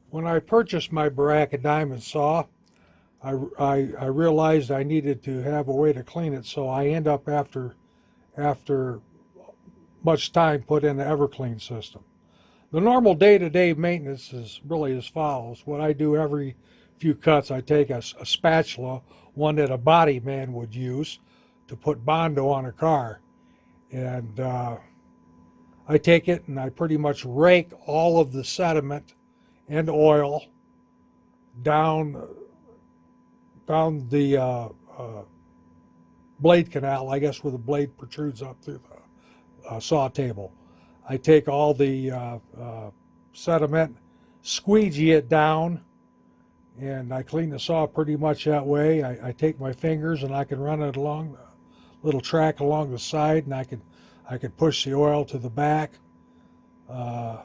When I purchased my Baraka diamond saw, I realized I needed to have a way to clean it, so I end up after much time put in the EverClean system. The normal day-to-day maintenance is really as follows. What I do every few cuts, I take a spatula, one that a body man would use to put Bondo on a car, and I take it and I pretty much rake all of the sediment and oil down the blade canal, I guess, where the blade protrudes up through the saw table. I take all the sediment, squeegee it down, and I clean the saw pretty much that way. I take my fingers and I can run it along the little track along the side, and I can push the oil to the back uh,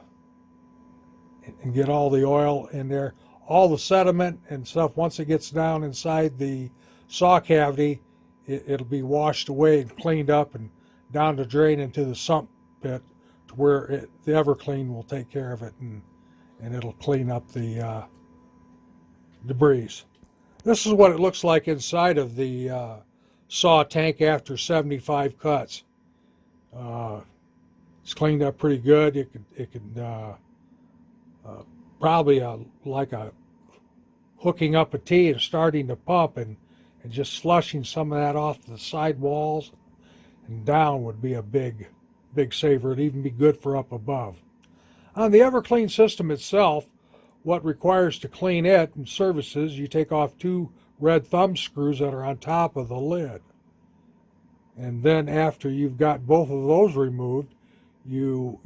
and get all the oil in there. All the sediment and stuff, once it gets down inside the saw cavity, it'll be washed away and cleaned up and down the drain into the sump pit to where the EverClean will take care of it, and it'll clean up the debris. This is what it looks like inside of the saw tank after 75 cuts. Uh, it's cleaned up pretty good. It could probably like a hooking up a T and starting to pump and just flushing some of that off the side walls and down would be a big saver. It'd even be good for up above. On the EverClean system itself, what requires to clean it and services, you take off two red thumb screws that are on top of the lid. And then after you've got both of those removed, you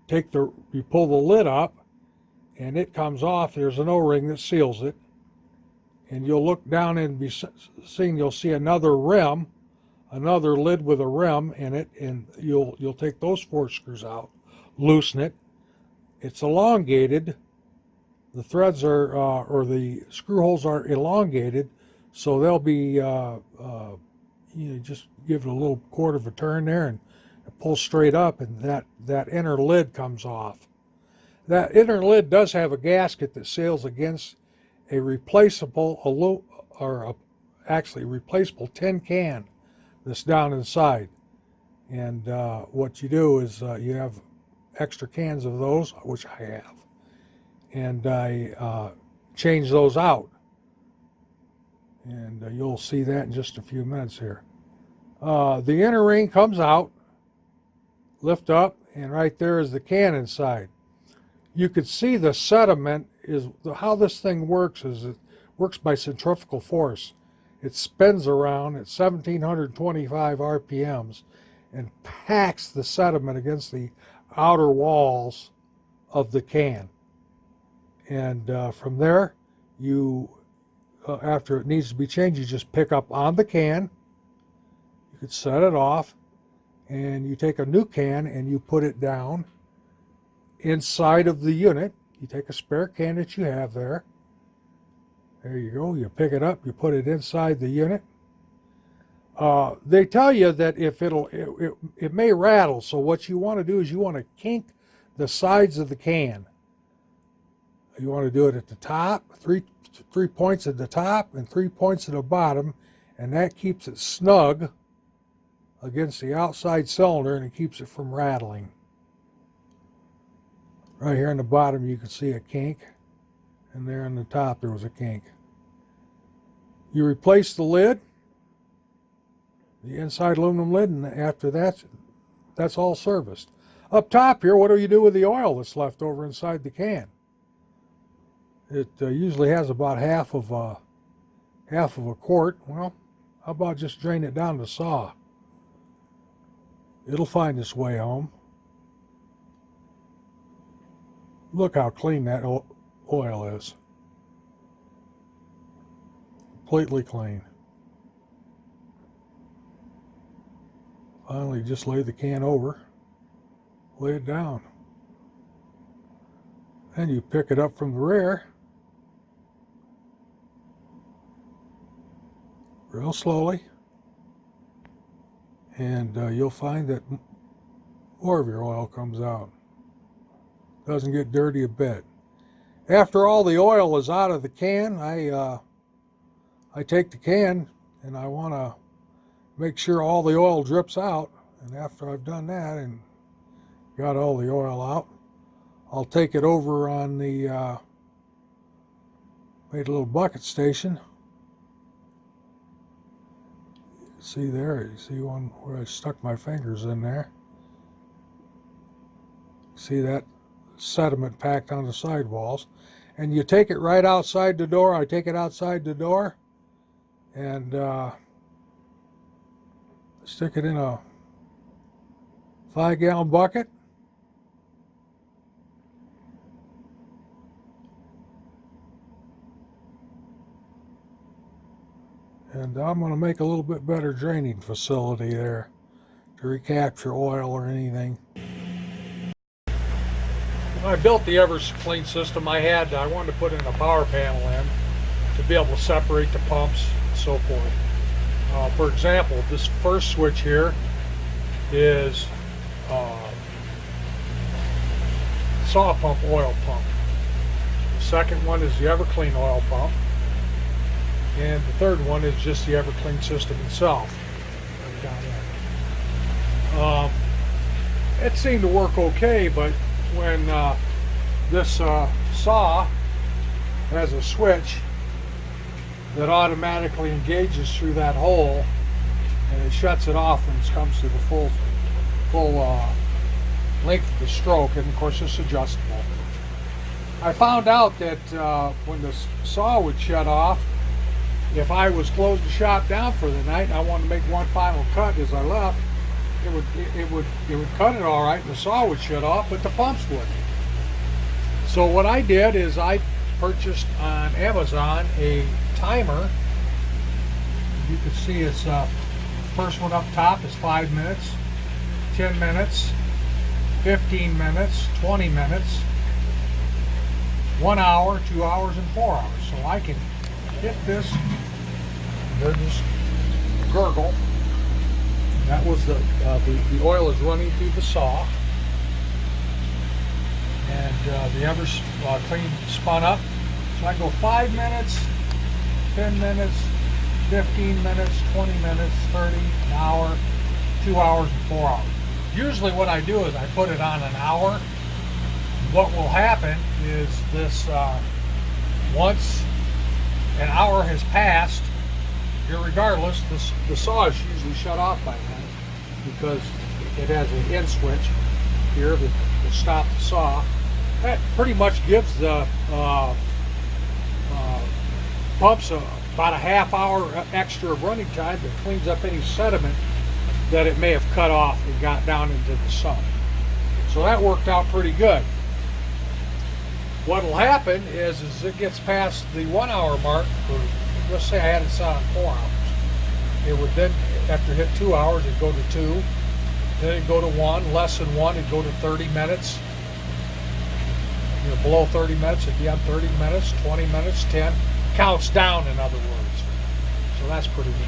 pull the lid up and it comes off. There's an O-ring that seals it. And you'll look down and you'll see another rim, another lid with a rim in it, and you'll take those four screws out, loosen it. It's elongated. The threads are or the screw holes are elongated, so they'll be just give it a little quarter of a turn there and pull straight up, and that inner lid comes off. That inner lid does have a gasket that seals against a replaceable replaceable tin can that's down inside. And what you do is you have extra cans of those, which I have, and I change those out. And you'll see that in just a few minutes here. The inner ring comes out, lift up, and right there is the can inside. You could see the sediment is how this thing works is it works by centrifugal force. It spins around at 1725 RPMs and packs the sediment against the outer walls of the can. And from there, after it needs to be changed, you just pick up on the can. You could set it off, and you take a new can and you put it down inside of the unit. You take a spare can that you have there. There you go. You pick it up, you put it inside the unit. They tell you that if it may rattle, so what you want to do is you want to kink the sides of the can. You want to do it at the top, three points at the top and 3 points at the bottom, and that keeps it snug against the outside cylinder and it keeps it from rattling. Right here on the bottom you can see a kink, and there on the top there was a kink. You replace the lid, the inside aluminum lid, and after that's all serviced. Up top here, what do you do with the oil that's left over inside the can? It usually has about half of a quart. Well, how about just drain it down the saw? It'll find its way home. Look how clean that oil is. Completely clean. Finally, just lay the can over, lay it down. Then you pick it up from the rear, real slowly, and you'll find that more of your oil comes out. Doesn't get dirty a bit. After all the oil is out of the can, I take the can and I want to make sure all the oil drips out. And after I've done that and got all the oil out, I'll take it over on the made a little bucket station. See there, you see one where I stuck my fingers in there. See that sediment packed on the sidewalls. And you take it right outside the door. I take it outside the door and stick it in a 5-gallon bucket. And I'm going to make a little bit better draining facility there to recapture oil or anything. When I built the EverClean system, I wanted to put in a power panel in to be able to separate the pumps and so forth. For example, this first switch here is saw pump oil pump. The second one is the EverClean oil pump. And the third one is just the EverClean system itself. It seemed to work okay, but when this saw has a switch that automatically engages through that hole, and it shuts it off when it comes to the full length of the stroke, and of course it's adjustable. I found out that when the saw would shut off, if I was closing the shop down for the night and I wanted to make one final cut as I left, it would cut it all right and the saw would shut off, but the pumps wouldn't. So what I did is I purchased on Amazon a timer. You can see it's first one up top is 5 minutes, 10 minutes, 15 minutes, 20 minutes, 1 hour, 2 hours, and 4 hours. So I can hit this, they're just gurgle. That was the oil is running through the saw, and the EverClean spun up. So I go 5 minutes, 10 minutes, 15 minutes, 20 minutes, 30, an hour, 2 hours, and 4 hours. Usually what I do is I put it on an hour. What will happen is this, once an hour has passed, irregardless, the saw is usually shut off by then because it has an end switch here that will stop the saw. That pretty much gives the pumps about a half hour extra of running time that cleans up any sediment that it may have cut off and got down into the sump. So that worked out pretty good. What will happen is it gets past the 1 hour mark for, let's say I had it set on 4 hours. It would then, after hit 2 hours, it'd go to 2, then it'd go to 1, less than 1, it'd go to 30 minutes. You know, below 30 minutes, it'd be on 30 minutes, 20 minutes, 10. Counts down, in other words. So that's pretty neat.